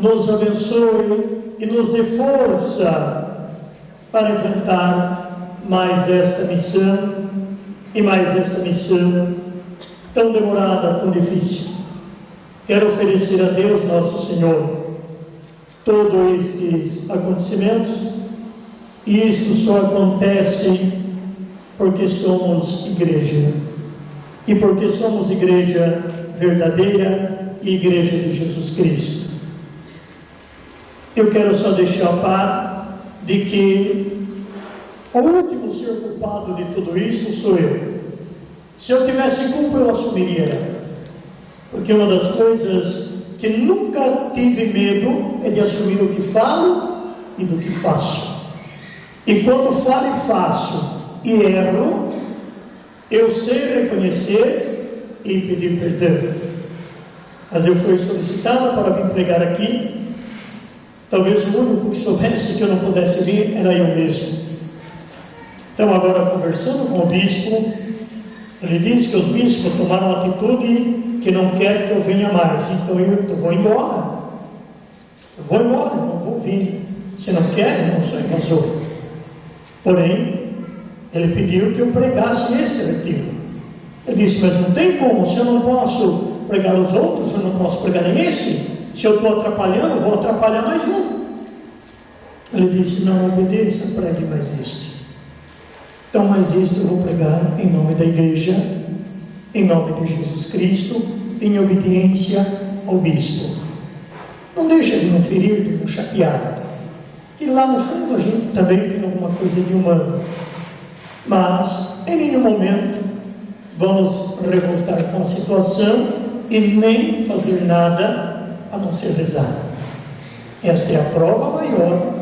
nos abençoe e nos dê força para enfrentar mais esta missão e mais esta missão tão demorada, tão difícil. Quero oferecer a Deus nosso Senhor todos estes acontecimentos, e isto só acontece porque somos igreja, e porque somos igreja verdadeira e igreja de Jesus Cristo. Eu quero só deixar claro de que o último ser culpado de tudo isso sou eu. Se eu tivesse culpa, eu assumiria, porque uma das coisas que nunca tive medo é de assumir o que falo e do que faço. E quando falo e faço e erro, eu sei reconhecer e pedir perdão. Mas eu fui solicitado para vir pregar aqui. Talvez o único que soubesse que eu não pudesse vir era eu mesmo. Então, agora, conversando com o bispo, ele disse que os bispos tomaram uma atitude que não quer que eu venha mais. Então eu vou embora. Eu vou embora, não vou vir. Se não quer, eu não sou invasor. Porém, ele pediu que eu pregasse esse retiro. Eu disse, mas não tem como, se eu não posso pregar os outros, eu não posso pregar nem esse. Se eu estou atrapalhando, eu vou atrapalhar mais um. Ele disse, não obedeça, pregue mais este. Então, mais este eu vou pregar em nome da igreja, em nome de Jesus Cristo, em obediência ao bispo. Não deixa de não ferir, de não chatear. E lá no fundo a gente também tem alguma coisa de humano. Mas, em nenhum momento, vamos revoltar com a situação e nem fazer nada a não ser rezar. Esta é a prova maior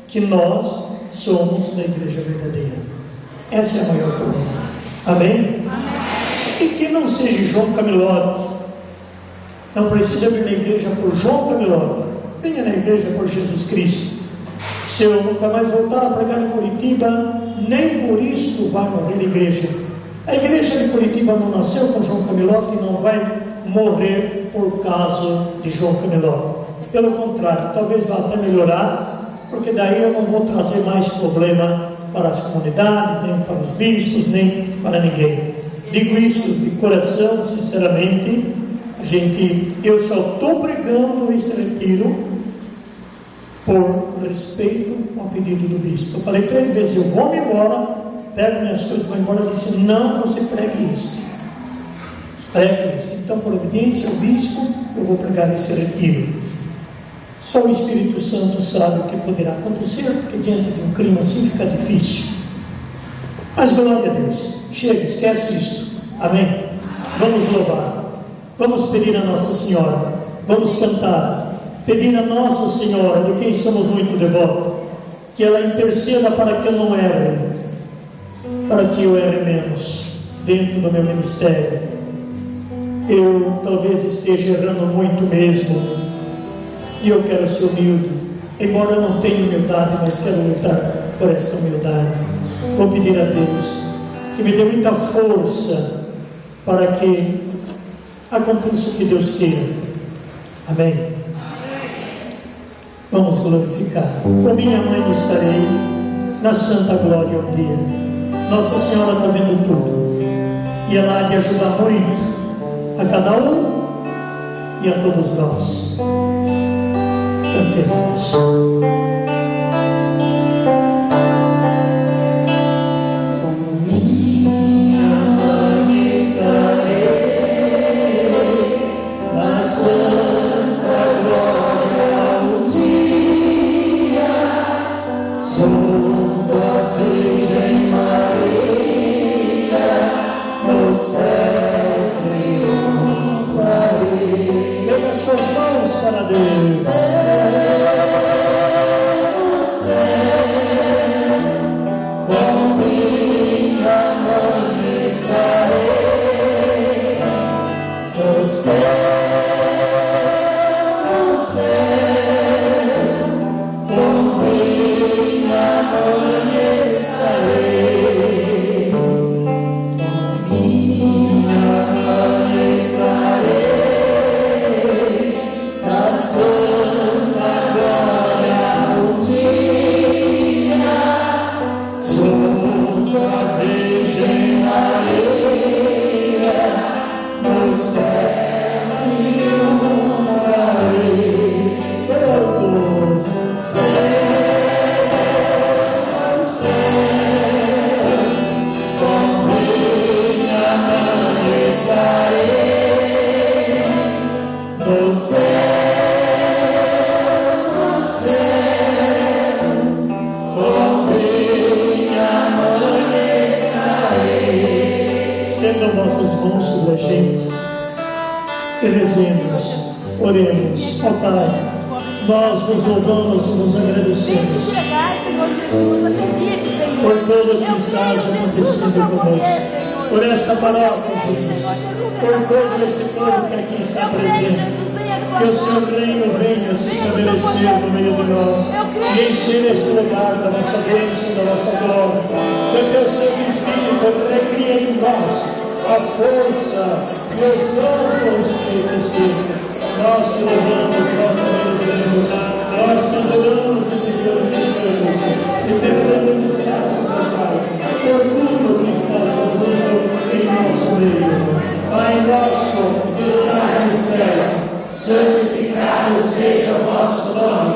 que nós somos da igreja verdadeira. Essa é a maior prova. Amém? Amém? E que não seja João Camilote. Não precisa vir na igreja por João Camilote. Venha na igreja por Jesus Cristo. Se eu nunca mais voltar a pregar em Curitiba, nem por isso vai morrer a igreja. A igreja de Curitiba não nasceu com João Camilote e não vai morrer por causa de João Camilote. Pelo contrário, talvez vá até melhorar, porque daí eu não vou trazer mais problema para as comunidades, nem para os bispos, nem para ninguém. Digo isso de coração, sinceramente. Eu só estou pregando esse retiro por respeito ao pedido do bispo. Eu falei 3 vezes, eu vou me embora, pego minhas coisas, vou embora. Ele disse, não, você pregue isso. Pregue isso. Então, por obediência ao bispo, eu vou pregar esse retiro. Só o Espírito Santo sabe o que poderá acontecer, porque diante de um crime assim fica difícil. Mas glória a Deus. Chega, esquece isso. Amém? Vamos louvar. Vamos pedir a Nossa Senhora. Vamos cantar. Pedir a Nossa Senhora, de quem somos muito devotos, que ela interceda para que eu não erre, para que eu erre menos dentro do meu ministério. Eu talvez esteja errando muito mesmo, e eu quero ser humilde, embora eu não tenha humildade, mas quero lutar por esta humildade. Vou pedir a Deus que me dê muita força para que aconteça o que Deus queira. Amém? Vamos glorificar. Com minha mãe estarei na santa glória um dia. Nossa Senhora está vendo tudo, e ela há de ajudar muito a cada um e a todos nós. Cantemos. Pega suas mãos para Deus. e rezemos. Oremos. Ó Pai, nós nos louvamos e nos agradecemos por tudo o que está acontecendo conosco, por essa palavra, Jesus, por todo esse povo que aqui está presente. Que o seu reino venha se estabelecer no meio de nós e encher este lugar da nossa bênção, da nossa glória. Que o teu Santo Espírito recria em nós a força e os dons do Espírito Santo. Nós te louvamos, nós te agradecemos, nós te adoramos e te glorificamos e te damos graças ao Pai por tudo que estás fazendo em nosso meio. Pai nosso que estás nos céus, santificado seja o vosso nome,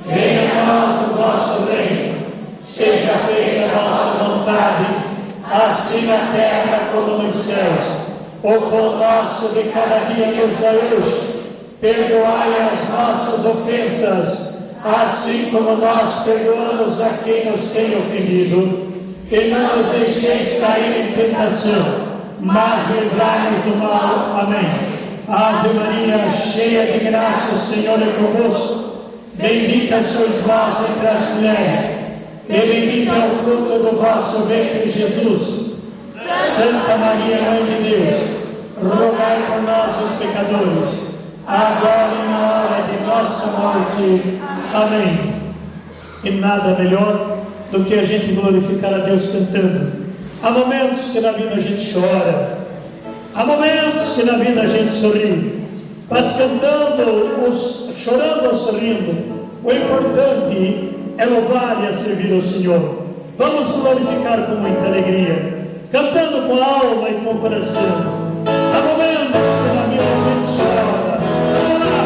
venha a nós o vosso reino, seja feita a vossa vontade, assim na terra como nos céus. O pão nosso de cada dia nos dá hoje. Perdoai as nossas ofensas, assim como nós perdoamos a quem nos tem ofendido. E não nos deixeis cair em tentação, mas livrai-nos do mal. Amém. Ave Maria, cheia de graça, o Senhor é convosco. Bendita sois vós entre as mulheres, e bendito é o fruto do vosso ventre, Jesus. Santa Maria, Mãe de Deus, rogai por nós, os pecadores, agora e na hora de nossa morte. Amém. E nada melhor do que a gente glorificar a Deus cantando. Há momentos que na vida a gente chora, há momentos que na vida a gente sorri, mas cantando, chorando ou sorrindo, o importante é louvar e servir ao Senhor. Vamos glorificar com muita alegria, cantando com a alma e com o coração. Há momentos que na vida a gente chora. Amém.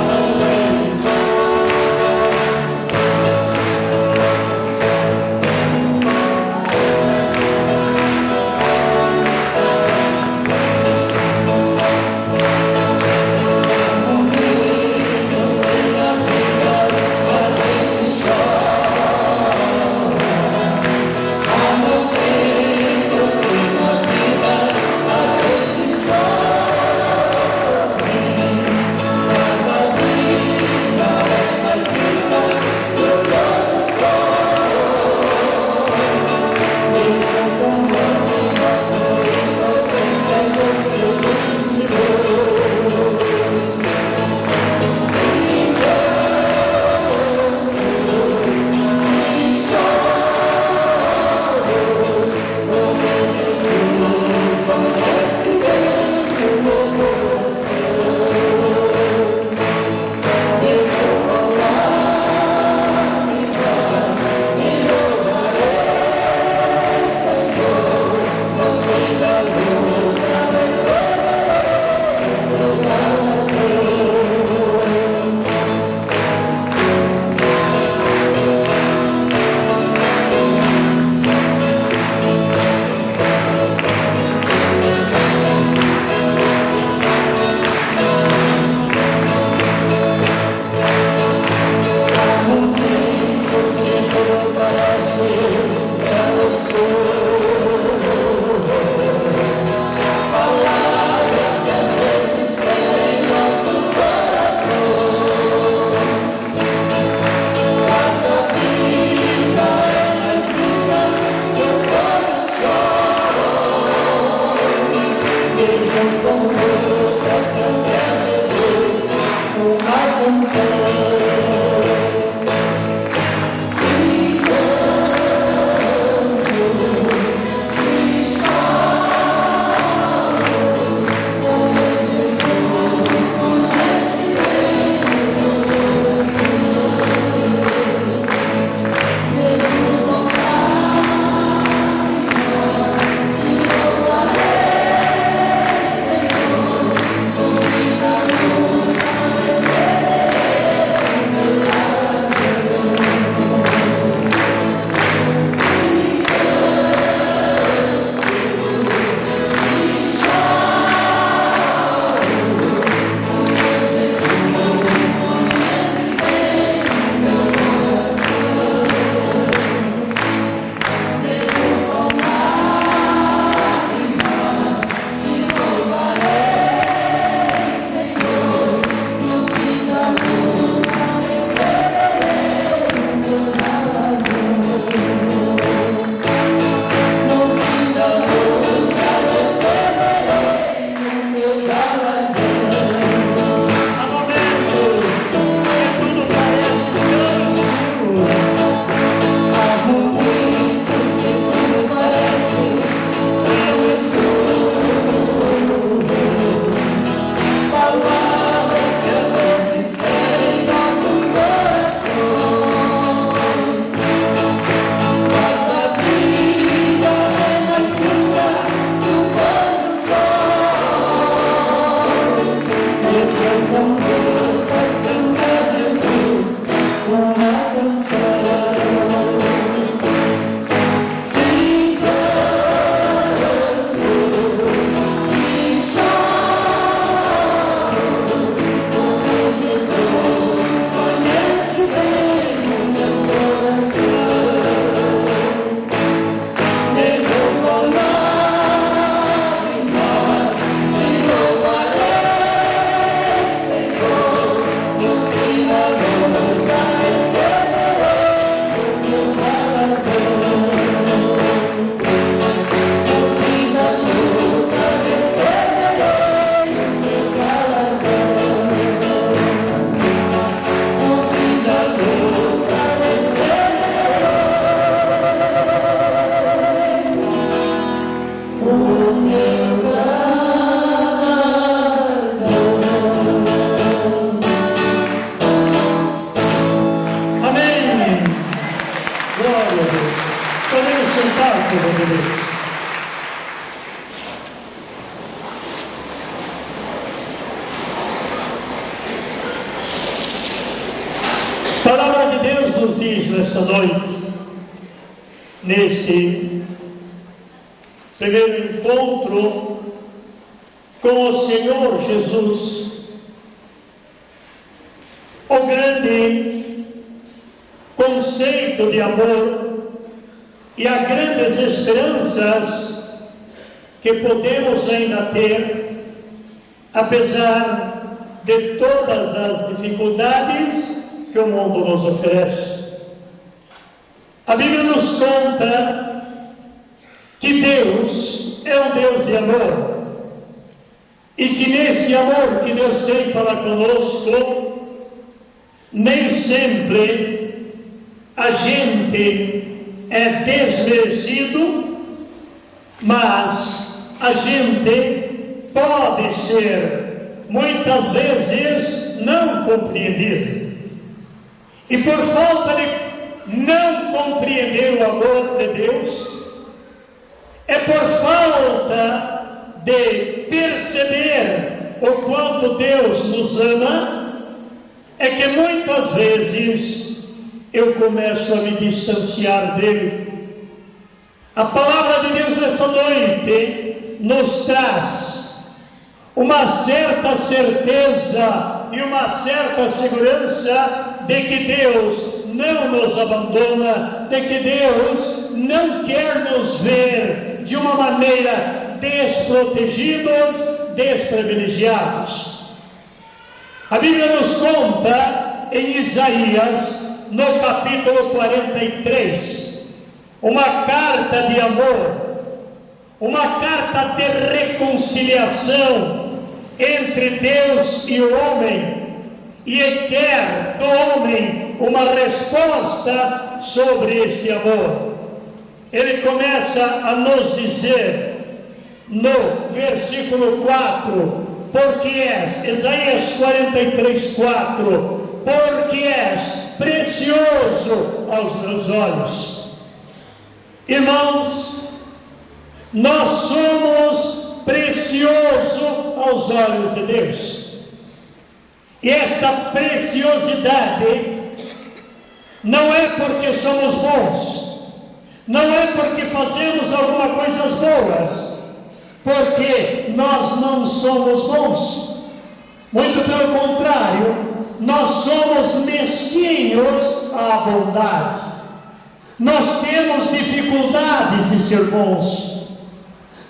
A palavra de Deus nos diz nesta noite, neste primeiro encontro com o Senhor Jesus, o grande conceito de amor e as grandes esperanças que podemos ainda ter, apesar de todas as dificuldades que o mundo nos oferece. A Bíblia nos conta que Deus é um Deus de amor e que nesse amor que Deus tem para conosco, nem sempre a gente é desmerecido, mas a gente pode ser muitas vezes não compreendido. E por falta de não compreender o amor de Deus, é por falta de perceber o quanto Deus nos ama, é que muitas vezes eu começo a me distanciar dele. A palavra de Deus nesta noite nos traz uma certa certeza e uma certa segurança de que Deus não nos abandona, de que Deus não quer nos ver de uma maneira desprotegidos, desprivilegiados. A Bíblia nos conta em Isaías, no capítulo 43, uma carta de amor, uma carta de reconciliação entre Deus e o homem, e quer do homem uma resposta sobre este amor. Ele começa a nos dizer no versículo 4, porque és, Isaías 43, 4, porque és precioso aos meus olhos. Irmãos, nós somos preciosos aos olhos de Deus. E esta preciosidade não é porque somos bons, não é porque fazemos alguma coisas boas, porque nós não somos bons. Muito pelo contrário, nós somos mesquinhos à bondade. Nós temos dificuldades de ser bons.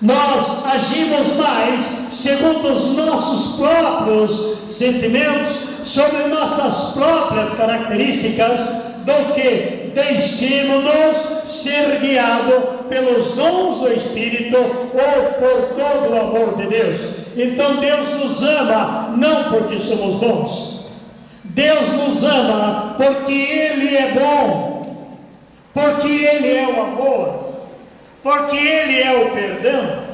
Nós agimos mais segundo os nossos próprios sentimentos, sobre nossas próprias características, do que deixemos-nos ser guiados pelos dons do Espírito ou por todo o amor de Deus. Então Deus nos ama não porque somos bons. Deus nos ama porque Ele é bom, porque Ele é o amor, porque Ele é o perdão.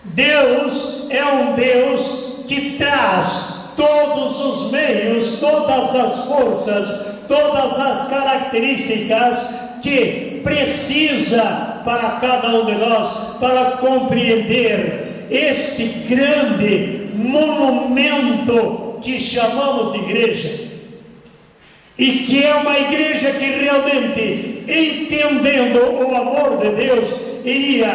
Deus é um Deus que traz todos os meios, todas as forças, todas as características que precisa para cada um de nós, para compreender este grande monumento que chamamos de igreja. e que é uma igreja que realmente, entendendo o amor de Deus, iria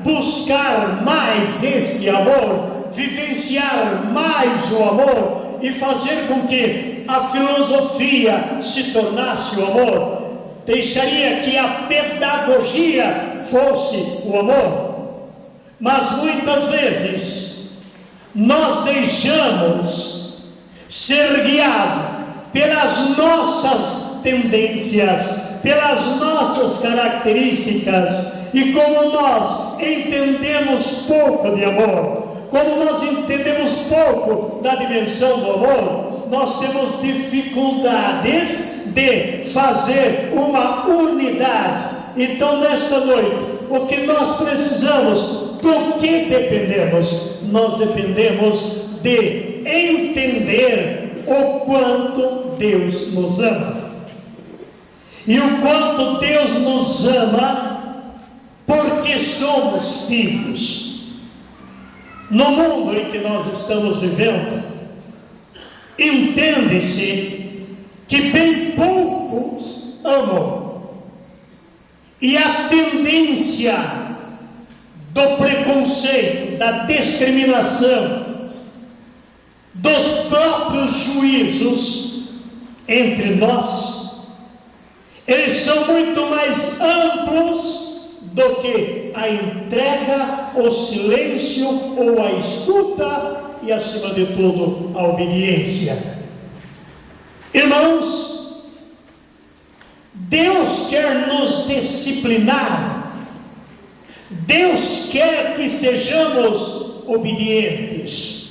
buscar mais este amor, vivenciar mais o amor e fazer com que a filosofia se tornasse o amor, deixaria que a pedagogia fosse o amor. Mas muitas vezes nós deixamos ser guiados pelas nossas tendências, pelas nossas características, e como nós entendemos pouco de amor, como nós entendemos pouco da dimensão do amor, nós temos dificuldades de fazer uma unidade. Então, nesta noite, o que nós precisamos, do que dependemos? Nós dependemos de entender o quanto Deus nos ama. E o quanto Deus nos ama, porque somos filhos. No mundo em que nós estamos vivendo, entende-se que bem poucos amam. E a tendência do preconceito, da discriminação, dos próprios juízos entre nós, eles são muito mais amplos do que a entrega, o silêncio ou a escuta e, acima de tudo, a obediência. Irmãos, Deus quer nos disciplinar, Deus quer que sejamos obedientes.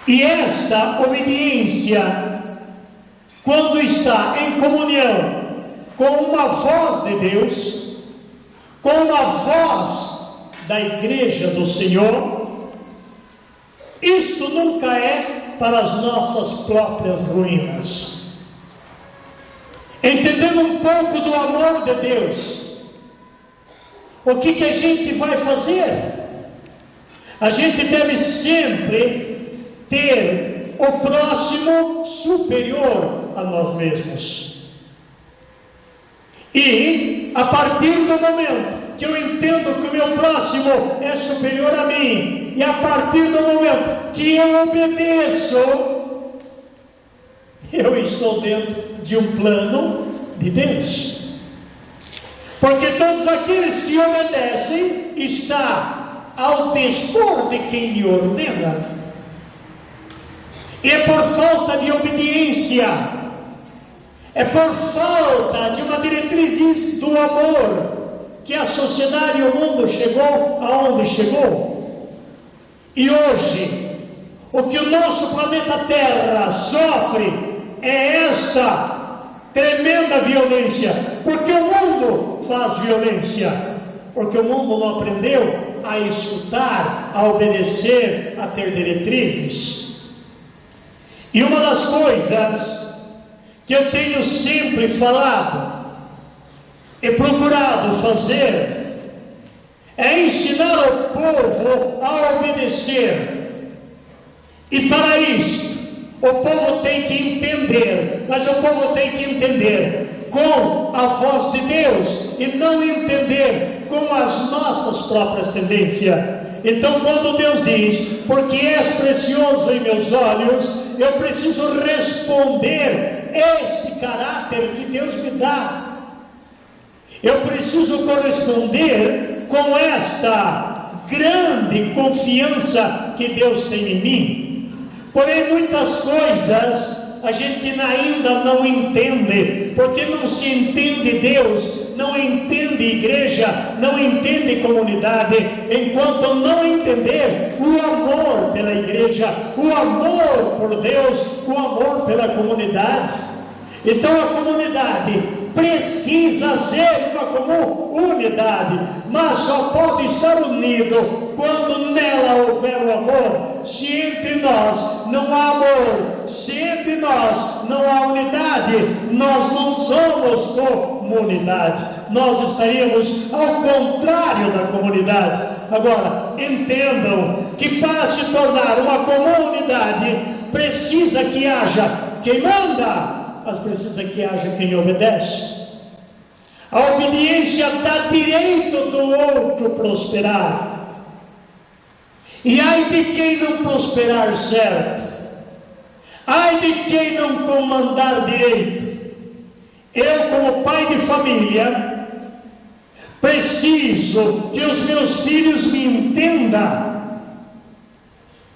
E esta obediência, quando está em comunhão com uma voz de Deus, com a voz da igreja do Senhor, isto nunca é para as nossas próprias ruínas. Entendendo um pouco do amor de Deus, o que a gente vai fazer? A gente deve sempre ter o próximo superior a nós mesmos. E a partir do momento que eu entendo que o meu próximo é superior a mim, e a partir do momento que eu obedeço, eu estou dentro de um plano de Deus. Porque todos aqueles que obedecem estão ao dispor de quem lhe ordena. E é por falta de obediência, é por falta de uma diretriz do amor, que a sociedade e o mundo chegou aonde chegou. E hoje, o que o nosso planeta Terra sofre é esta tremenda violência, porque o mundo faz violência, porque o mundo não aprendeu a escutar, a obedecer, a ter diretrizes. E uma das coisas que eu tenho sempre falado e procurado fazer é ensinar o povo a obedecer. E para isso, o povo tem que entender, mas o povo tem que entender com a voz de Deus e não entender com as nossas próprias tendências. Então, quando Deus diz, porque és precioso em meus olhos, eu preciso responder este caráter que Deus me dá. Eu preciso corresponder com esta grande confiança que Deus tem em mim. Porém, muitas coisas a gente ainda não entende, porque não se entende Deus, não entende igreja, não entende comunidade, enquanto não entender o amor pela igreja, o amor por Deus, o amor pela comunidade. Então a comunidade precisa ser uma comum unidade, mas só pode estar unido quando nela houver o amor. Se entre nós não há amor, se entre nós não há unidade, nós não somos comunidade, nós estaríamos ao contrário da comunidade. Agora, entendam que para se tornar uma comunidade, precisa que haja quem manda. mas precisa que haja quem obedece. A obediência dá direito do outro prosperar. E ai de quem não prosperar certo. Ai de quem não comandar direito. Eu, como pai de família, preciso que os meus filhos me entendam.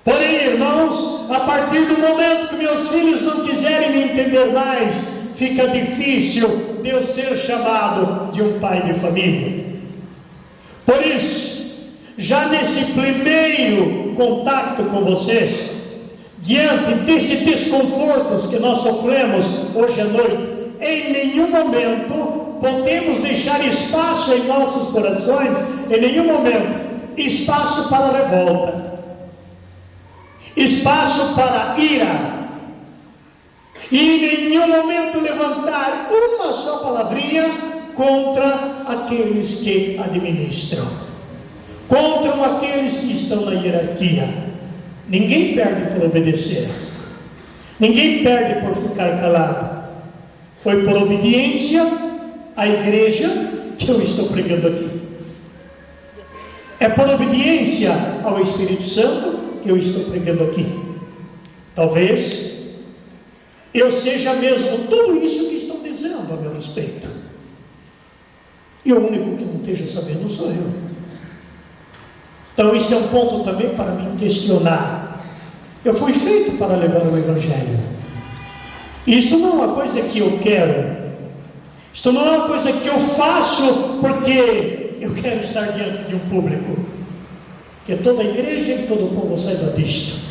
Porém, irmãos, a partir do momento que meus filhos não quiserem me entender mais, fica difícil de eu ser chamado de um pai de família. Por isso, já nesse primeiro contato com vocês, diante desses desconfortos que nós sofremos hoje à noite, em nenhum momento podemos deixar espaço em nossos corações, em nenhum momento, espaço para revolta, espaço para ira, e em nenhum momento levantar uma só palavrinha contra aqueles que administram, contra aqueles que estão na hierarquia. Ninguém perde por obedecer, ninguém perde por ficar calado. Foi por obediência à igreja que eu estou pregando aqui. É por obediência ao Espírito Santo que eu estou pregando aqui. Talvez eu seja mesmo tudo isso que estão dizendo a meu respeito. E o único que não esteja sabendo sou eu. Então isso é um ponto também para me questionar. Eu fui feito para levar o Evangelho. Isso não é uma coisa que eu quero. Isso não é uma coisa que eu faço porque eu quero estar diante de um público. Que toda a igreja e todo o povo saiba disto.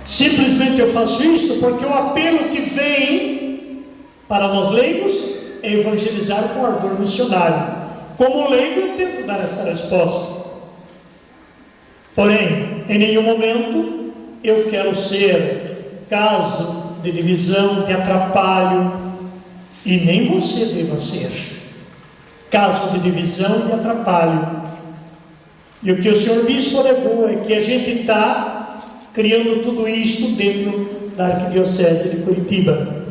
Simplesmente eu faço isto porque o apelo que vem para nós leigos é evangelizar com ardor missionário. Como leigo eu tento dar essa resposta. Porém, em nenhum momento eu quero ser caso de divisão, de atrapalho, e nem você deva ser caso de divisão e de atrapalho. E o que o senhor bispo alegou é que a gente está criando tudo isto dentro da Arquidiocese de Curitiba.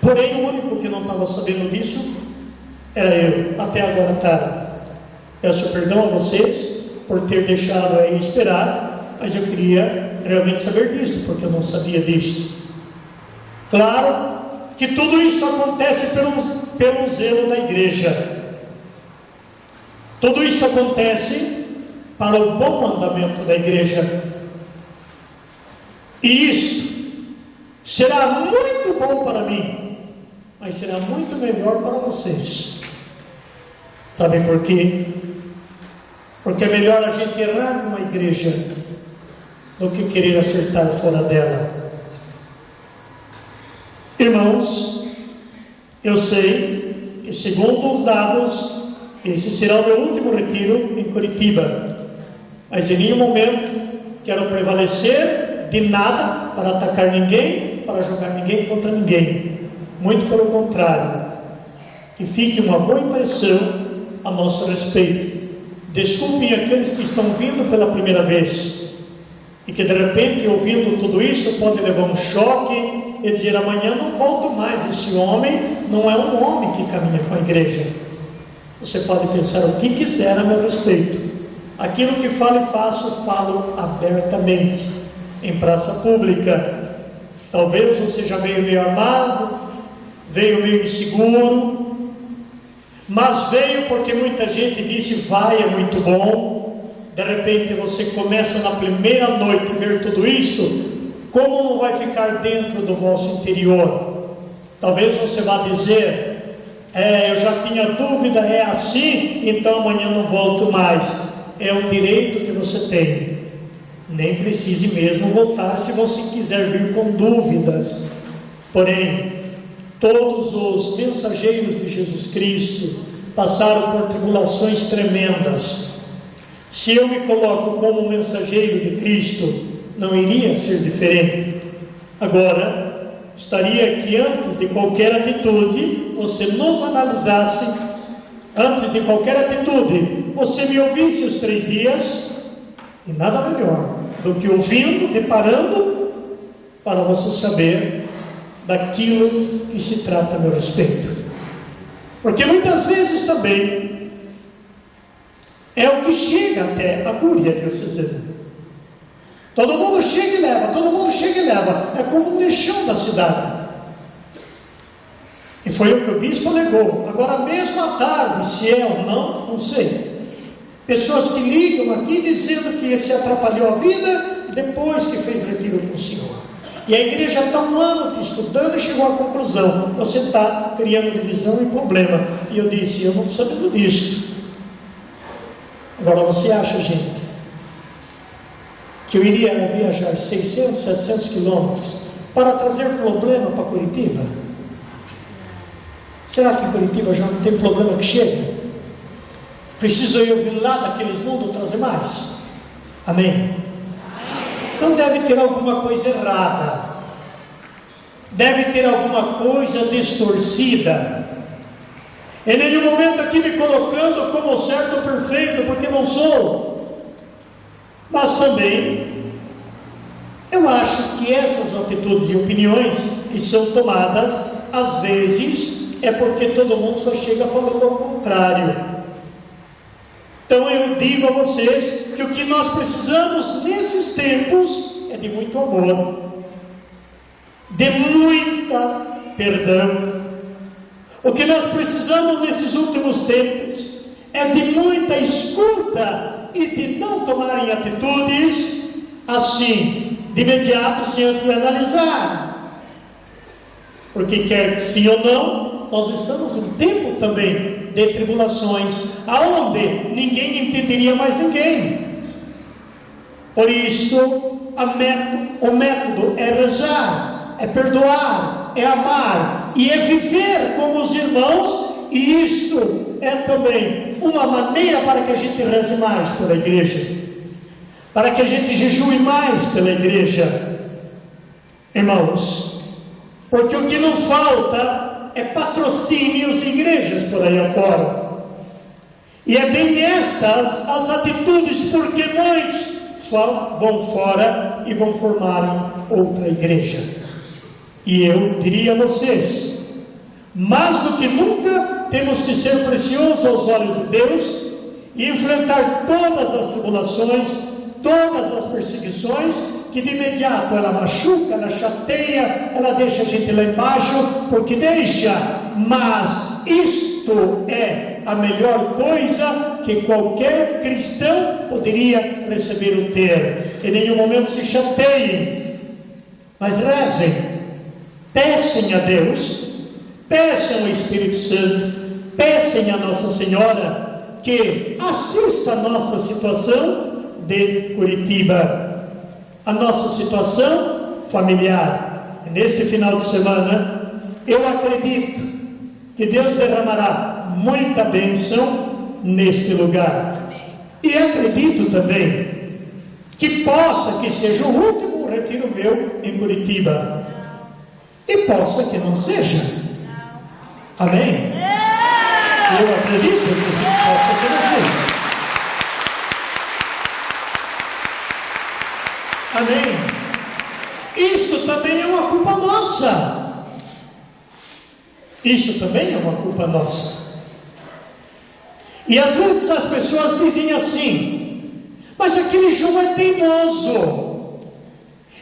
Porém, o único que não estava sabendo disso era eu, até agora à tarde. Peço perdão a vocês por ter deixado aí esperar, mas eu queria realmente saber disso, porque eu não sabia disso. Claro que tudo isso acontece pelo zelo da igreja. Tudo isso acontece para o bom andamento da igreja. E isto será muito bom para mim, mas será muito melhor para vocês. Sabem por quê? Porque é melhor a gente errar com a igreja do que querer acertar fora dela. Irmãos, eu sei que, segundo os dados, esse será o meu último retiro em Curitiba, mas em nenhum momento quero prevalecer de nada para atacar ninguém, para jogar ninguém contra ninguém. Muito pelo contrário, que fique uma boa impressão a nosso respeito. Desculpem aqueles que estão vindo pela primeira vez e que de repente, ouvindo tudo isso, podem levar um choque e dizer: amanhã não volto mais, esse homem não é um homem que caminha com a igreja. Você pode pensar o que quiser a meu respeito. Aquilo que falo e faço, falo abertamente, em praça pública. Talvez você já veio meio armado, veio meio inseguro, mas veio porque muita gente disse: vai, é muito bom. De repente você começa na primeira noite a ver tudo isso, como não vai ficar dentro do vosso interior? Talvez você vá dizer: eu já tinha dúvida, é assim, então amanhã não volto mais. É o direito que você tem. Nem precise mesmo voltar se você quiser vir com dúvidas. Porém, todos os mensageiros de Jesus Cristo passaram por tribulações tremendas. Se eu me coloco como mensageiro de Cristo, não iria ser diferente. Agora, gostaria que antes de qualquer atitude, você nos analisasse. Antes de qualquer atitude, você me ouvisse os 3 dias, e nada melhor do que ouvindo, deparando, para você saber daquilo que se trata a meu respeito. Porque muitas vezes também é o que chega até a Cúria Diocesana. Todo mundo chega e leva, todo mundo chega e leva. É como um lixão da cidade. E foi o que o bispo alegou. Agora, mesmo à tarde, se é ou não, não sei. Pessoas que ligam aqui dizendo que se atrapalhou a vida depois que fez retiro com o Senhor. E a igreja está um ano estudando e chegou à conclusão: você está criando divisão e problema. E eu disse: eu não estou sabendo disso. Agora, você acha, gente, que eu iria viajar 600, 700 quilômetros para trazer problema para Curitiba? Será que em Curitiba já não tem problema que chega? Preciso eu vir lá daqueles mundos trazer mais? Amém? Então deve ter alguma coisa errada, deve ter alguma coisa distorcida. Em nenhum momento aqui me colocando como certo ou perfeito, porque não sou. Mas também eu acho que essas atitudes e opiniões que são tomadas, às vezes, é porque todo mundo só chega falando ao contrário. Então eu digo a vocês que o que nós precisamos nesses tempos é de muito amor, de muita perdão. O que nós precisamos nesses últimos tempos é de muita escuta e de não tomarem atitudes assim, de imediato, sem analisar. Porque quer que sim ou não, nós estamos num tempo também de tribulações, aonde ninguém entenderia mais ninguém. Por isso, o método é rezar, é perdoar, é amar e é viver como os irmãos. E isto é também uma maneira para que a gente reze mais pela igreja, para que a gente jejue mais pela igreja, irmãos, porque o que não falta é patrocínios de igrejas por aí afora. E é bem estas as atitudes, porque muitos vão fora e vão formar outra igreja. E eu diria a vocês, mais do que nunca, temos que ser preciosos aos olhos de Deus e enfrentar todas as tribulações, todas as perseguições, que de imediato ela machuca, ela chateia, ela deixa a gente lá embaixo, porque deixa, mas isto é a melhor coisa que qualquer cristão poderia receber ou ter. Em nenhum momento se chateiem, mas rezem, peçam a Deus, peçam ao Espírito Santo, peçam a Nossa Senhora que assista a nossa situação de Curitiba, a nossa situação familiar. E nesse final de semana, eu acredito que Deus derramará muita bênção neste lugar. E acredito também que possa que seja o último retiro meu em Curitiba. E possa que não seja. Amém? Eu acredito que possa que não seja. Amém? Isso também é uma culpa nossa. Isso também é uma culpa nossa. E às vezes as pessoas dizem assim: mas aquele João é teimoso,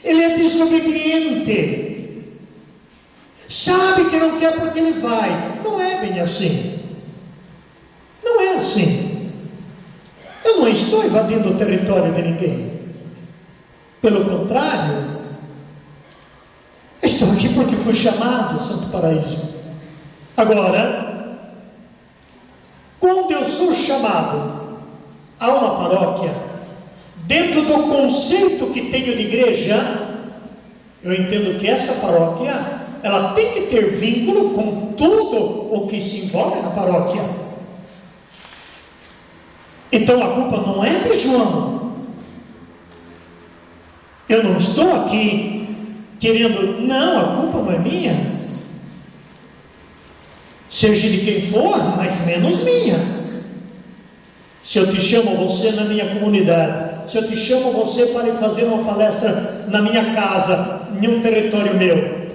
ele é desobediente, sabe que não quer porque ele vai. Não é bem assim. Não é assim. Eu não estou invadindo o território de ninguém. Pelo contrário, estou aqui porque fui chamado, Santo Paraíso. Agora, quando eu sou chamado a uma paróquia, dentro do conceito que tenho de igreja, eu entendo que essa paróquia, ela tem que ter vínculo com tudo o que se envolve na paróquia. Então a culpa não é de João. Eu não estou aqui querendo, não, a culpa não é minha. Seja de quem for, mas menos minha. Se eu te chamo você na minha comunidade, se eu te chamo você para ir fazer uma palestra na minha casa, em um território meu,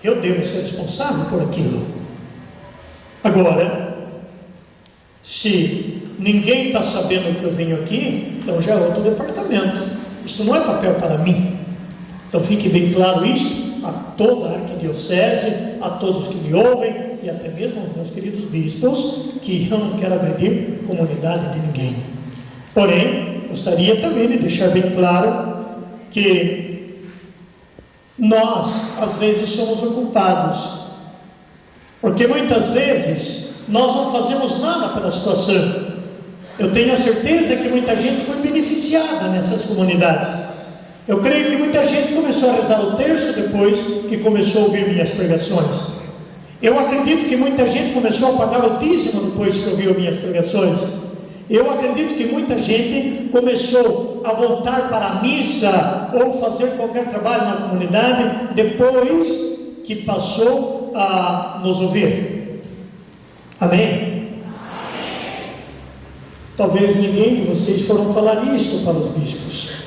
Eu devo ser responsável por aquilo. Agora, se ninguém está sabendo que eu venho aqui, então já é outro departamento. Isso não é papel para mim. Então fique bem claro isso a toda a arquidiocese, a todos que me ouvem e até mesmo aos meus queridos bispos, que eu não quero agredir comunidade de ninguém. Porém, gostaria também de deixar bem claro que nós, às vezes, somos ocupados, porque muitas vezes nós não fazemos nada pela situação. Eu tenho a certeza que muita gente foi beneficiada nessas comunidades. Eu creio que muita gente começou a rezar o terço depois que começou a ouvir minhas pregações. Eu acredito que muita gente começou a pagar o dízimo depois que ouviu minhas pregações. Eu acredito que muita gente começou a voltar para a missa ou fazer qualquer trabalho na comunidade depois que passou a nos ouvir. Amém? Talvez ninguém de vocês foram falar isso para os bispos.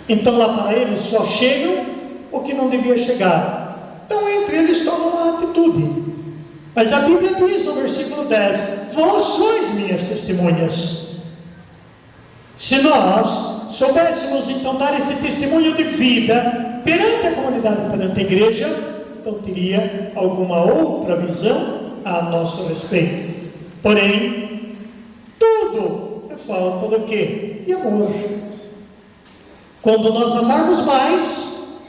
Então lá para eles só chegam o que não devia chegar. Então entre eles tomam uma atitude. Mas a Bíblia diz no versículo 10: vós sois minhas testemunhas. Se nós soubéssemos então dar esse testemunho de vida perante a comunidade, perante a igreja, então teria alguma outra visão a nosso respeito. Porém, tudo é falta do quê? De amor. Quando nós amarmos mais,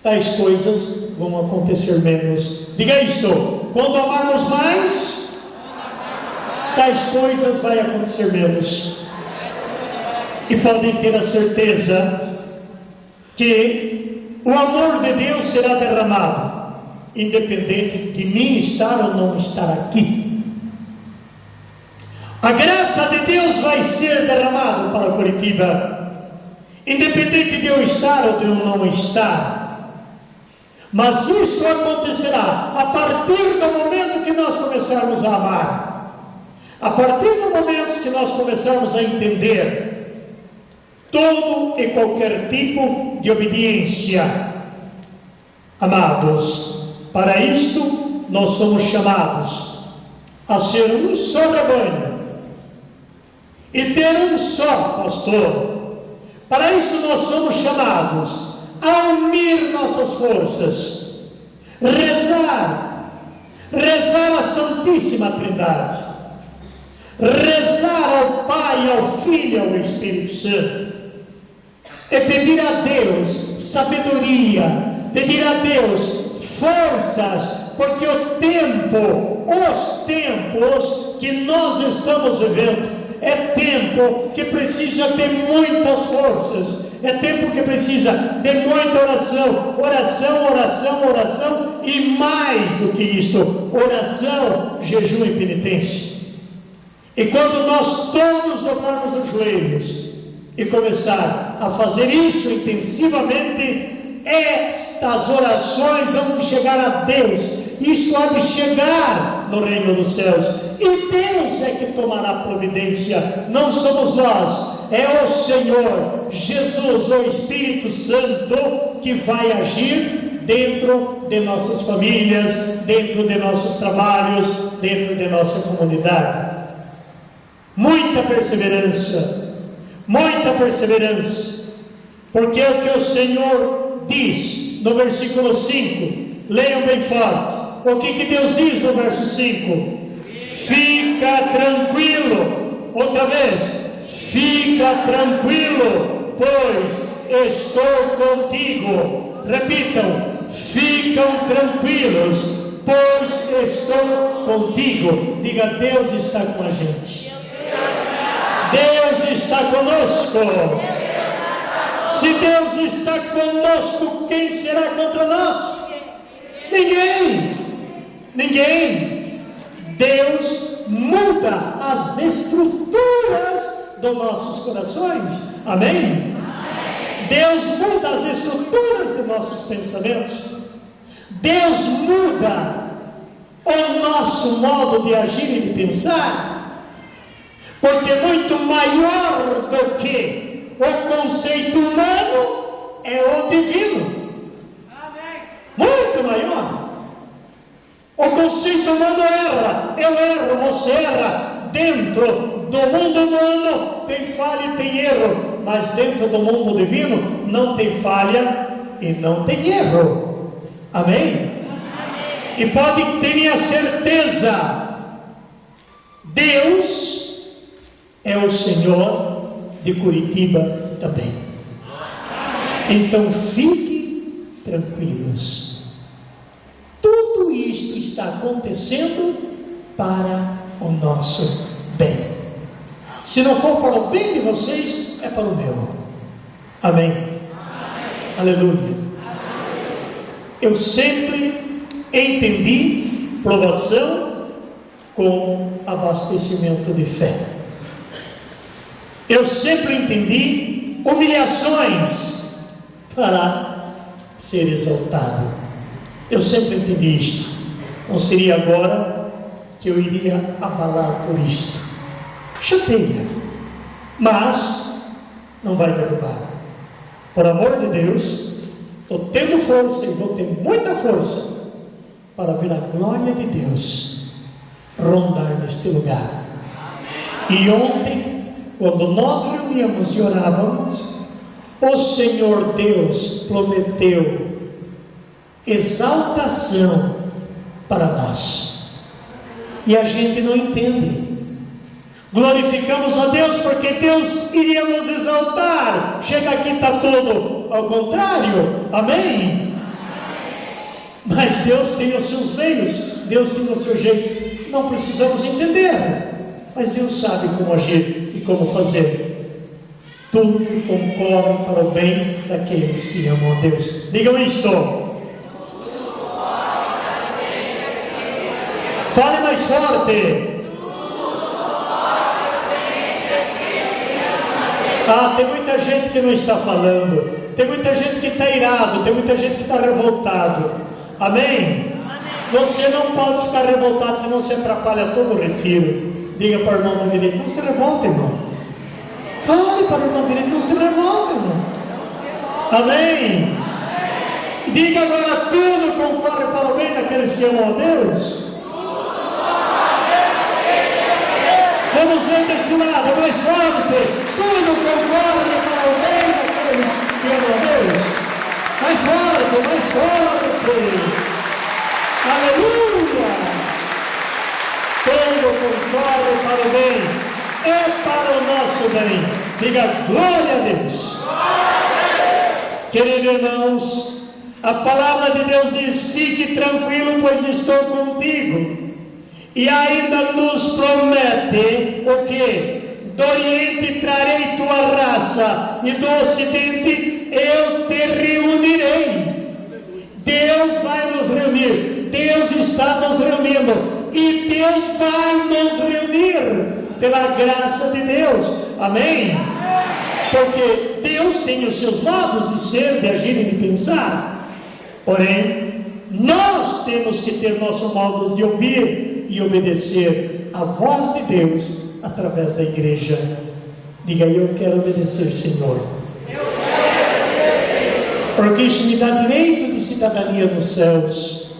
tais coisas vão acontecer menos. Diga isto: quando amarmos mais, tais coisas vão acontecer menos. E podem ter a certeza que o amor de Deus será derramado, independente de mim estar ou não estar aqui. A graça de Deus vai ser derramada para Curitiba, independente de eu estar ou de eu não estar. Mas isso acontecerá a partir do momento que nós começarmos a amar, a partir do momento que nós começarmos a entender todo e qualquer tipo de obediência. Amados, para isto nós somos chamados a ser um só rebanho e ter um só pastor. Para isso nós somos chamados a unir nossas forças, rezar a Santíssima Trindade, rezar ao Pai, ao Filho e ao Espírito Santo, e pedir a Deus sabedoria, pedir a Deus forças, porque os tempos que nós estamos vivendo é tempo que precisa de muitas forças, é tempo que precisa de muita oração, oração, e mais do que isso, oração, jejum e penitência. E quando nós todos dobrarmos os joelhos e começar a fazer isso intensivamente, estas orações vão chegar a Deus. Isto há de chegar no reino dos céus, e Deus é que tomará providência. Não somos nós, é o Senhor Jesus, o Espírito Santo, que vai agir dentro de nossas famílias, dentro de nossos trabalhos, dentro de nossa comunidade. Muita perseverança, porque é o que o Senhor diz no versículo 5. Leiam bem forte. O que Deus diz no verso 5? Fica tranquilo. Outra vez. Fica tranquilo, pois estou contigo. Repitam. Ficam tranquilos, pois estou contigo. Diga: Deus está com a gente. Deus está conosco. Se Deus está conosco, quem será contra nós? Ninguém. Deus muda as estruturas dos nossos corações. Amém? Deus muda as estruturas de nossos pensamentos. Deus muda o nosso modo de agir e de pensar. Porque muito maior do que o conceito humano é o divino. Muito maior. O conceito humano erra, eu erro, você erra. Dentro do mundo humano tem falha e tem erro, mas dentro do mundo divino não tem falha e não tem erro. Amém? E pode ter a certeza, Deus é o Senhor de Curitiba também. Então fiquem tranquilos. Tudo isto está acontecendo para o nosso bem. Se não for para o bem de vocês, é para o meu. Amém? Amém. Aleluia. Amém. Eu sempre entendi provação com abastecimento de fé. Eu sempre entendi humilhações para ser exaltado. Eu sempre entendi isto. Não seria agora que eu iria abalar por isto. Chateia, mas não vai derrubar. Por amor de Deus, estou tendo força e vou ter muita força para ver a glória de Deus rondar neste lugar. E ontem, quando nós reuníamos e orávamos, o Senhor Deus prometeu exaltação para nós. E a gente não entende. Glorificamos a Deus porque Deus iria nos exaltar. Chega aqui, está tudo ao contrário. Amém? Mas Deus tem os seus meios, Deus tem o seu jeito. Não precisamos entender, mas Deus sabe como agir e como fazer. Tudo concorre para o bem daqueles que amam a Deus. Digam isto. Fale mais forte. Tem muita gente que não está falando. Tem muita gente que está irado. Tem muita gente que está revoltado. Amém? Você não pode ficar revoltado, senão você atrapalha todo o retiro. Diga para o irmão da direita: não se revolta, irmão. Fale para o irmão da direita: não se revolta, irmão. Amém? Diga agora: tudo concorre para o bem daqueles que amam a Deus. Vamos ver desse lado, mais forte. Tudo concorre para o bem daqueles que amam a Deus. Mais forte, mais forte. Aleluia. Tudo concorre para o bem. É para o nosso bem. Diga glória a Deus. Queridos irmãos, a palavra de Deus diz: fique tranquilo, pois estou contigo. E ainda nos promete o que? Do Oriente trarei tua raça, e do Ocidente eu te reunirei. Deus vai nos reunir, Deus está nos reunindo, e Deus vai nos reunir pela graça de Deus. Amém? Porque Deus tem os seus modos de ser, de agir e de pensar. Porém, nós temos que ter nossos modos de ouvir e obedecer a voz de Deus através da igreja. Diga: eu quero obedecer, Senhor. Eu quero obedecer, Senhor. Porque isso me dá direito de cidadania nos céus.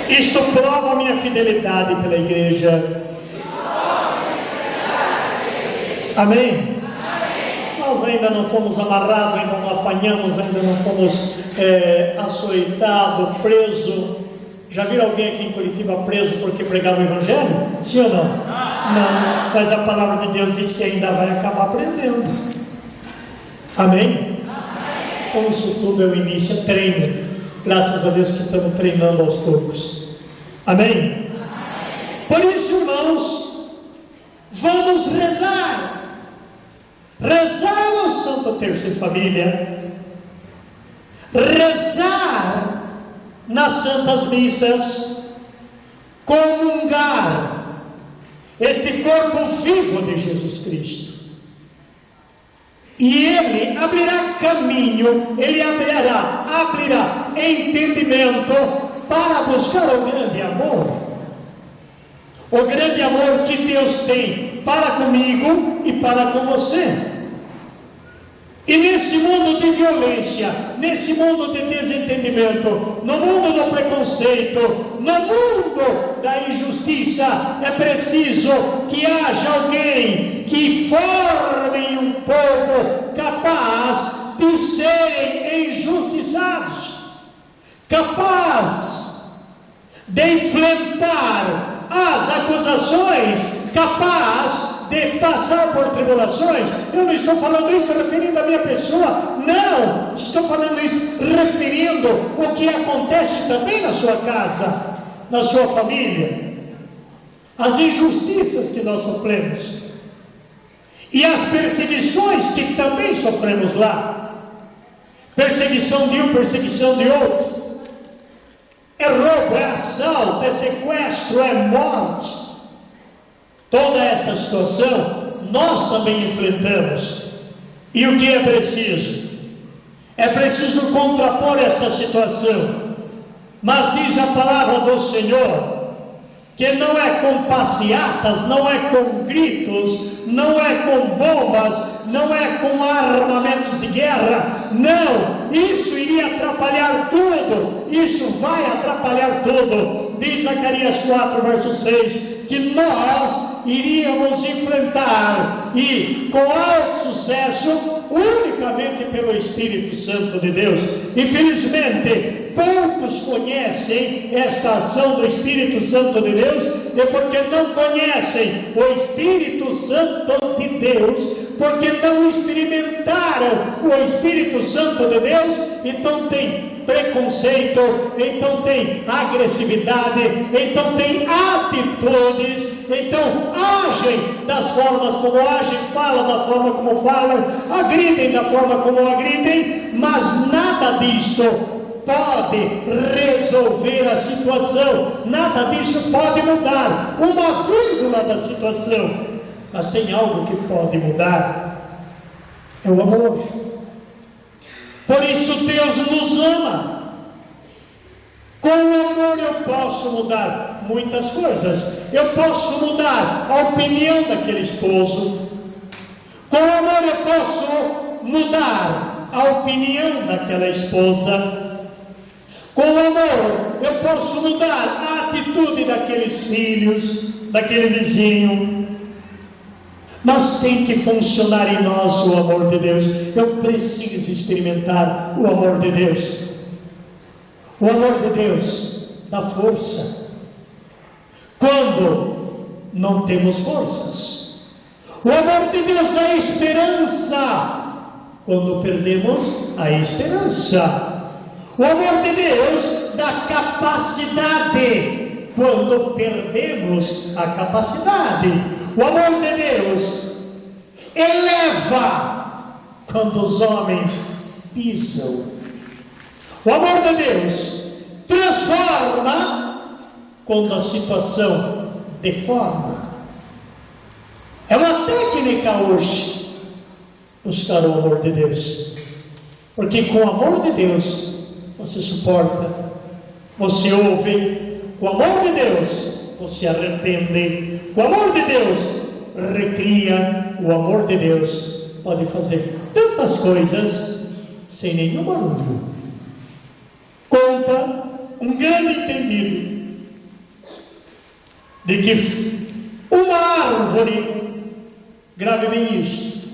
Isto prova a minha fidelidade pela igreja. Amém? Nós ainda não fomos amarrados, ainda não apanhamos, ainda não fomos açoitados, presos. Já viram alguém aqui em Curitiba preso porque pregaram o Evangelho? Sim ou não? Não, mas a palavra de Deus diz que ainda vai acabar aprendendo. Amém? Então isso tudo é o início, é treino. Graças a Deus que estamos treinando aos poucos. Amém? Por isso, irmãos, vamos rezar. Rezar o Santo Terço em família. Rezar nas santas missas, comungar este corpo vivo de Jesus Cristo, e Ele abrirá caminho, Ele abrirá entendimento para buscar o grande amor que Deus tem para comigo e para com você. E nesse mundo de violência, nesse mundo de desentendimento, no mundo do preconceito, no mundo da injustiça, é preciso que haja alguém que forme um povo capaz de serem injustiçados, capaz de enfrentar as acusações, capaz de passar por tribulações. Eu não estou falando isso referindo à minha pessoa, não, estou falando isso referindo o que acontece também na sua casa, na sua família, as injustiças que nós sofremos e as perseguições que também sofremos lá. Perseguição de um, perseguição de outro, é roubo, é assalto, é sequestro, é morte. Toda essa situação nós também enfrentamos. E o que é preciso? É preciso contrapor esta situação. Mas diz a palavra do Senhor que não é com passeatas, não é com gritos, não é com bombas, não é com armamentos de guerra. Não, isso iria atrapalhar tudo. Isso vai atrapalhar tudo. Diz Zacarias 4, verso 6, que nós iríamos enfrentar, e com alto sucesso, unicamente pelo Espírito Santo de Deus. Infelizmente, poucos conhecem esta ação do Espírito Santo de Deus, e porque não conhecem o Espírito Santo de Deus, porque não experimentaram o Espírito Santo de Deus, então tem preconceito, então tem agressividade, então tem atitudes, então agem das formas como agem, falam da forma como falam, agridem da forma como agridem, mas nada disto pode resolver a situação, nada disso pode mudar uma vírgula da situação. Mas tem algo que pode mudar, é o amor. Por isso Deus nos ama. Com o amor eu posso mudar muitas coisas. Eu posso mudar a opinião daquele esposo. Com o amor eu posso mudar a opinião daquela esposa. Com o amor eu posso mudar a atitude daqueles filhos, daquele vizinho. Mas tem que funcionar em nós o amor de Deus. Eu preciso experimentar o amor de Deus. O amor de Deus dá força quando não temos forças. O amor de Deus dá esperança quando perdemos a esperança. O amor de Deus dá capacidade quando perdemos a capacidade. O amor de Deus eleva quando os homens pisam. O amor de Deus transforma quando a situação deforma. É uma técnica hoje buscar o amor de Deus, porque com o amor de Deus você suporta, você ouve. Com o amor de Deus você arrepende. Com o amor de Deus recria. O amor de Deus pode fazer tantas coisas sem nenhum barulho. Conta um grande entendido de que uma árvore, grave bem isto,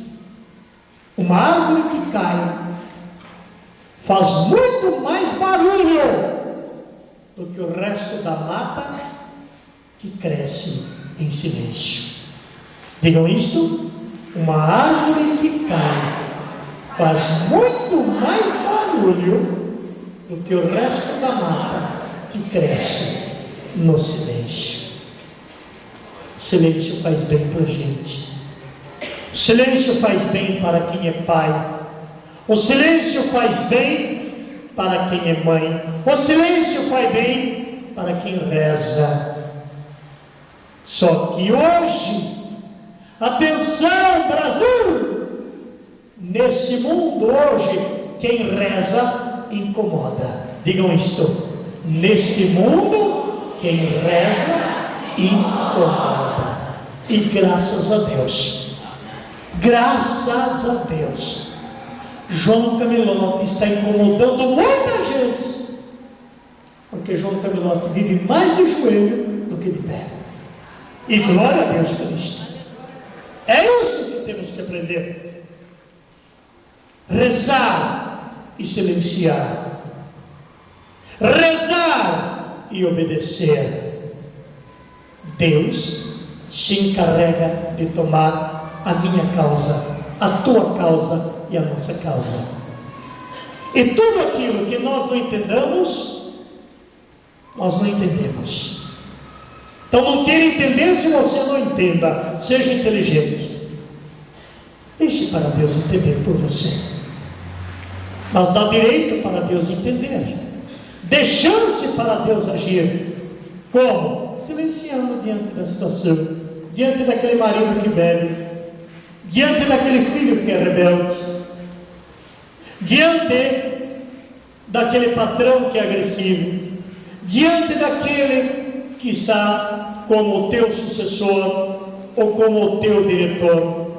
uma árvore que cai faz muito mais barulho do que o resto da mata que cresce em silêncio. Digam isto: uma árvore que cai faz muito mais barulho do que o resto da mata que cresce no silêncio. O silêncio faz bem para a gente. O silêncio faz bem para quem é pai. O silêncio faz bem para quem é mãe. O silêncio faz bem para quem reza. Só que hoje, atenção Brasil, nesse mundo hoje, quem reza incomoda. Digam isto: neste mundo, quem reza incomoda. E graças a Deus, João Camelote está incomodando muita gente, porque João Camelote vive mais de joelho do que de pé. E glória a Deus por isso. É isso que temos que aprender. Rezar e silenciar. Rezar e obedecer. Deus se encarrega de tomar a minha causa, a tua causa e a nossa causa. E tudo aquilo que nós não entendamos, nós não entendemos. Então não queira entender se você não entenda. Seja inteligente. Deixe para Deus entender por você. Mas dá direito para Deus entender. Dê chance para Deus agir. Como? Silenciando diante da situação. Diante daquele marido que bebe. Diante daquele filho que é rebelde. Diante daquele patrão que é agressivo. Diante daquele que está como o teu sucessor ou como o teu diretor.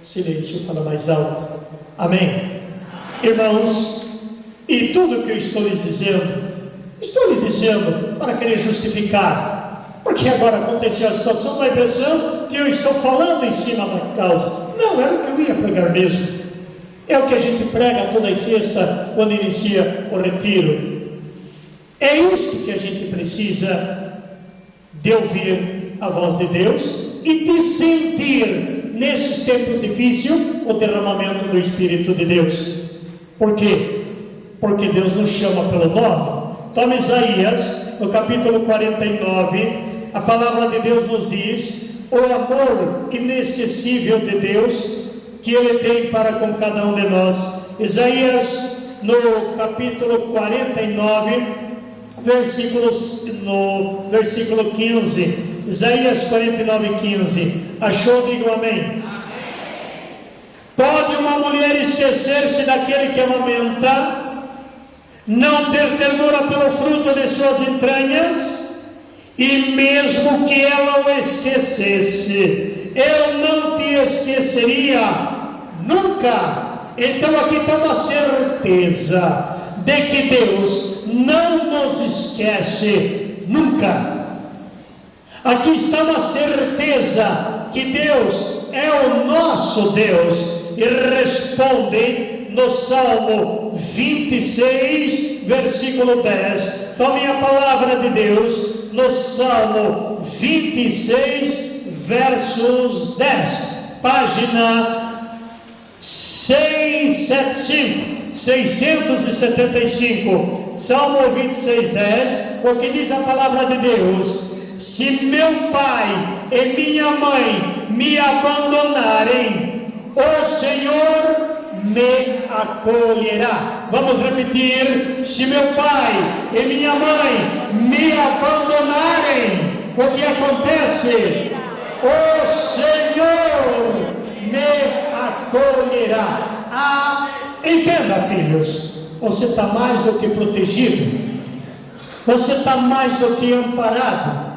Silêncio, fala mais alto. Amém? Irmãos, e tudo que eu estou lhes dizendo para querer justificar, porque agora aconteceu a situação, dá a impressão que eu estou falando em cima da causa. Não, era o que eu ia pregar mesmo. É o que a gente prega toda a sexta quando inicia o retiro. É isso que a gente precisa de ouvir a voz de Deus e de sentir nesses tempos difíceis o derramamento do Espírito de Deus. Por quê? Porque Deus nos chama pelo nome. Toma Isaías, no capítulo 49, a palavra de Deus nos diz o amor inesquecível de Deus que Ele tem para com cada um de nós. Isaías, no capítulo 49, no versículo 15. Isaías 49, 15. Achou? Digo amém. Pode uma mulher esquecer-se daquele que amamenta, não ter ternura pelo fruto de suas entranhas? E mesmo que ela o esquecesse, eu não te esqueceria nunca. Então aqui está uma certeza de que Deus não nos esquece nunca. Aqui está uma certeza que Deus é o nosso Deus. E responde no Salmo 26, versículo 10. Tome a palavra de Deus no Salmo 26, versos 10. Página 675. Salmo 26, 10. O que diz a palavra de Deus? Se meu pai e minha mãe me abandonarem, o Senhor me acolherá. Vamos repetir: se meu pai e minha mãe me abandonarem, o que acontece? O Senhor me acolherá. Entenda, filhos, você está mais do que protegido, você está mais do que amparado,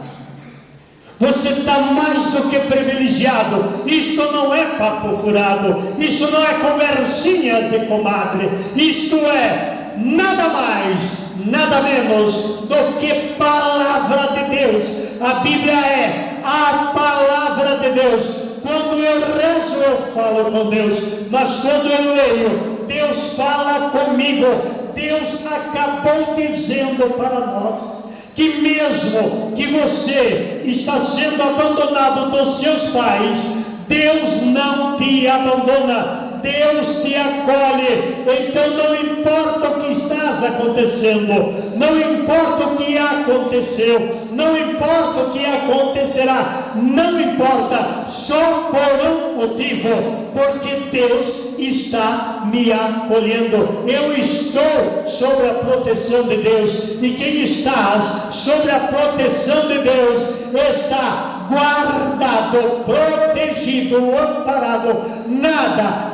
você está mais do que privilegiado. Isto não é papo furado, isto não é conversinhas de comadre, isto é nada mais, nada menos do que palavra de Deus. A Bíblia é a palavra de Deus. Quando eu rezo, eu falo com Deus, mas quando eu leio, Deus fala comigo. Deus acabou dizendo para nós que mesmo que você está sendo abandonado dos seus pais, Deus não te abandona, Deus te acolhe. Então não importa o que estás acontecendo, não importa o que aconteceu, não importa o que acontecerá, não importa, só por um motivo: porque Deus está me acolhendo. Eu estou sob a proteção de Deus, e quem está sob a proteção de Deus está guardado, protegido, amparado. Nada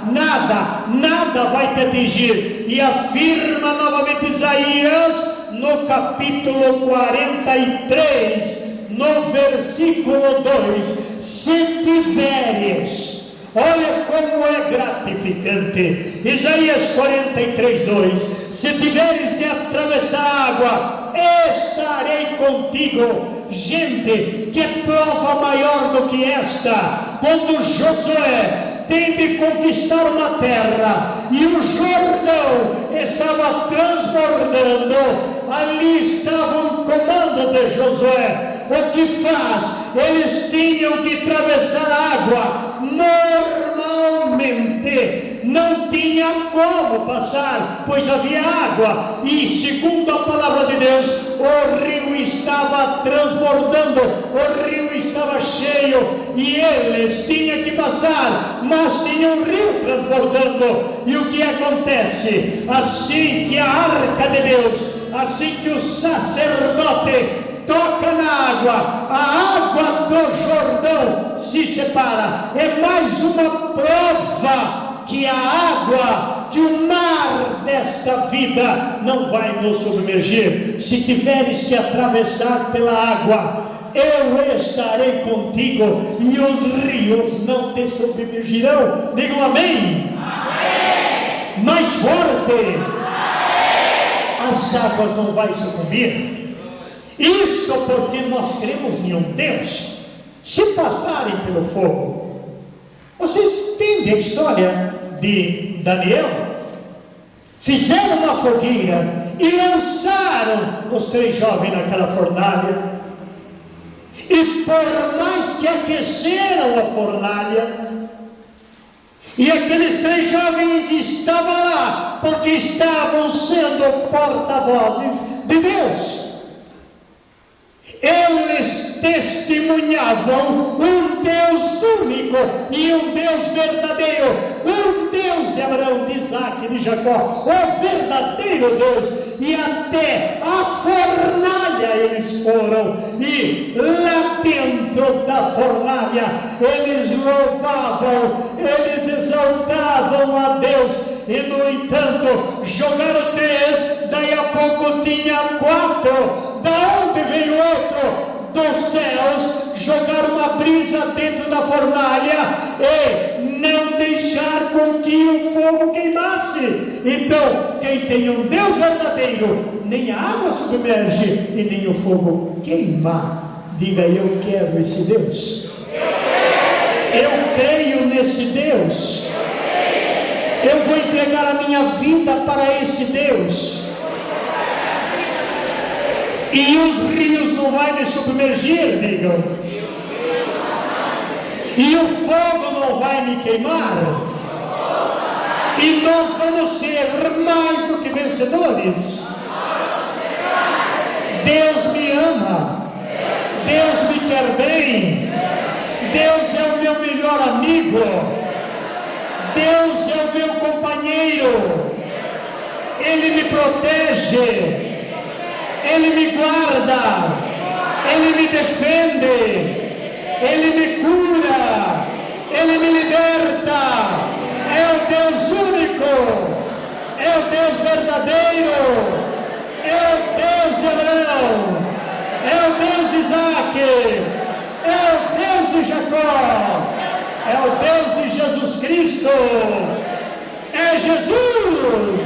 vai te atingir. E afirma novamente Isaías no capítulo 43, no versículo 2: se tiveres Olha como é gratificante. Isaías 43:2: se tiveres de atravessar a água, estarei contigo. Gente, que prova maior do que esta? Quando Josué tem de conquistar uma terra e o Jordão estava transbordando, ali estava um comando de Josué. O que faz? Eles tinham que atravessar a água. Normalmente não tinha como passar, pois havia água, e segundo a palavra de Deus, o rio estava transbordando, o rio estava cheio, e eles tinham que passar, mas tinha um rio transbordando. E o que acontece? Assim que a arca de Deus, assim que o sacerdote toca na água, a água do Jordão se separa. É mais uma prova que a água, que o mar desta vida não vai nos submergir. Se tiveres que atravessar pela água, eu estarei contigo e os rios não te submergirão. Digam amém. Amém. Mais forte. Amém. As águas não vão sucumbir. Isto porque nós cremos em um Deus. Se passarem pelo fogo, vocês entendem a história de Daniel? Fizeram uma fogueira e lançaram os 3 jovens naquela fornalha, e por mais que aqueceram a fornalha, e aqueles 3 jovens estavam lá porque estavam sendo porta-vozes de Deus. Eles testemunhavam um Deus único e um Deus verdadeiro, um Deus de Abraão, de Isaac e de Jacó, o verdadeiro Deus. E até a fornalha eles foram, e lá dentro da fornalha eles louvavam, eles exaltavam a Deus. E no entanto jogaram 3, daí a pouco tinha 4. Da onde veio outro? Dos céus. Jogaram uma brisa dentro da fornalha e não deixar com que o fogo queimasse. Então, quem tem um Deus verdadeiro, nem a água submerge e nem o fogo queima. Diga: eu quero esse Deus. Eu creio nesse Deus. Eu vou entregar a minha vida para esse Deus. E os rios não vão me submergir, digam. E o fogo não vai me queimar. E nós vamos ser mais do que vencedores. Deus me ama. Deus me quer bem. Deus é o meu melhor amigo. Deus é o meu companheiro. Ele me protege. Ele me guarda, Ele me defende, Ele me cura, Ele me liberta. É o Deus único, é o Deus verdadeiro, é o Deus de Abraão, é o Deus de Isaac, é o Deus de Jacó, é o Deus de Jesus Cristo, é Jesus.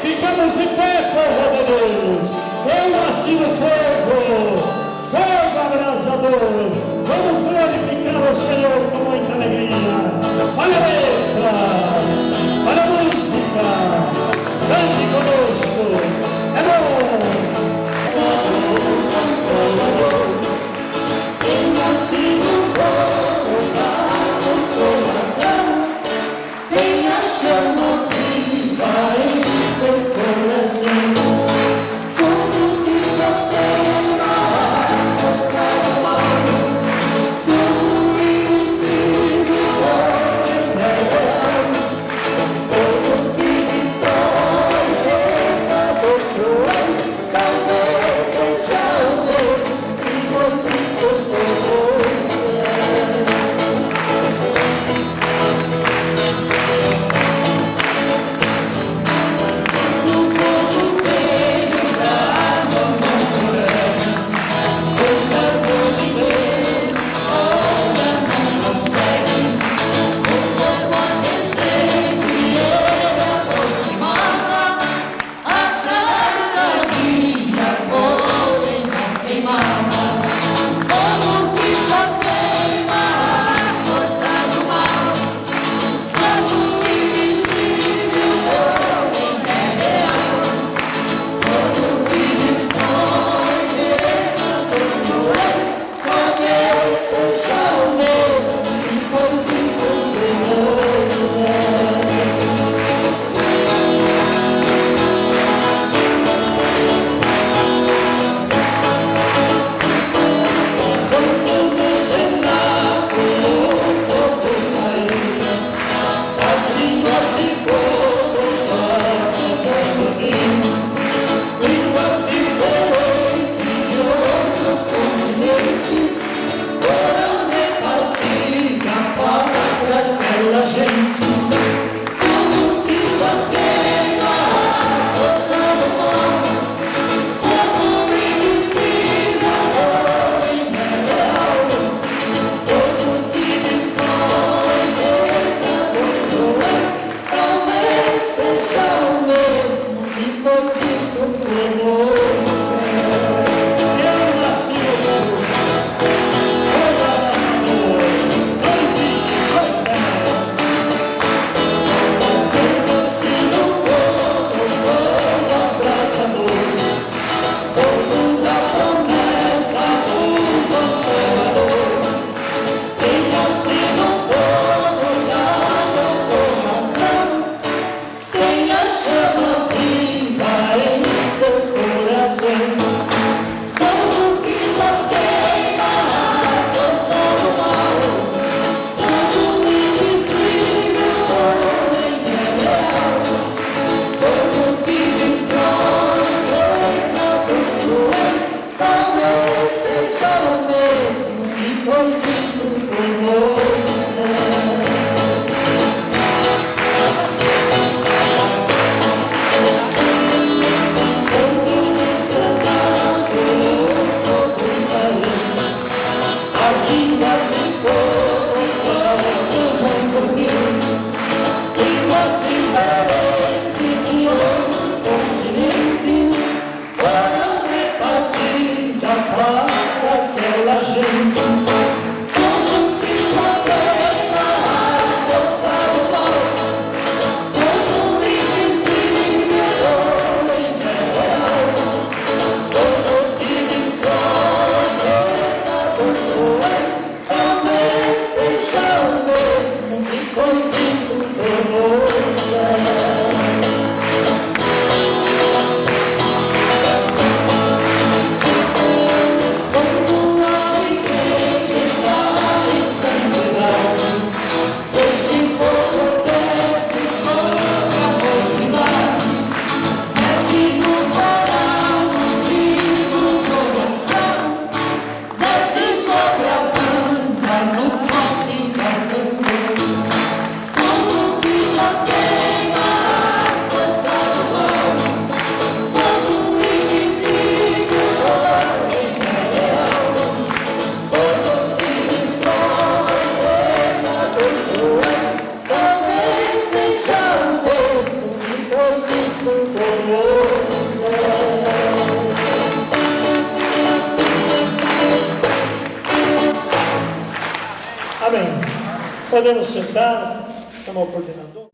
Ficamos de pé, povo de Deus. Eu nasci no fogo, fogo abrasador. Vamos glorificar o Senhor com muita alegria. Olha a letra, olha a música, cante conosco. É bom. Eu nasci no fogo, a consolação. Tem a chama viva em seu coração. Tudo que só tem o mesmo que foi visto por Moisés. Quando descendado o fogo caiu, as línguas de fogo todo mundo viu. Línguas diferentes e outros continentes foram repartidas para aquela gente. Como Cristo veio na água salvar, como o invisível homem real, todo que sonha pecador sois, talvez seja o mesmo que foi visto por Moisés. Quando a igreja está em santidade, este fogo desce sobre a mocidade, desce no coral, nos livros de oração, desce sobre a banda, no toque da canção. Como Cristo queima a água salvar, como o invisível homem real, todo que destrói pecador sois, talvez seja o mesmo que foi visto por Moisés. Amém. Podemos sentar, chamar o coordenador.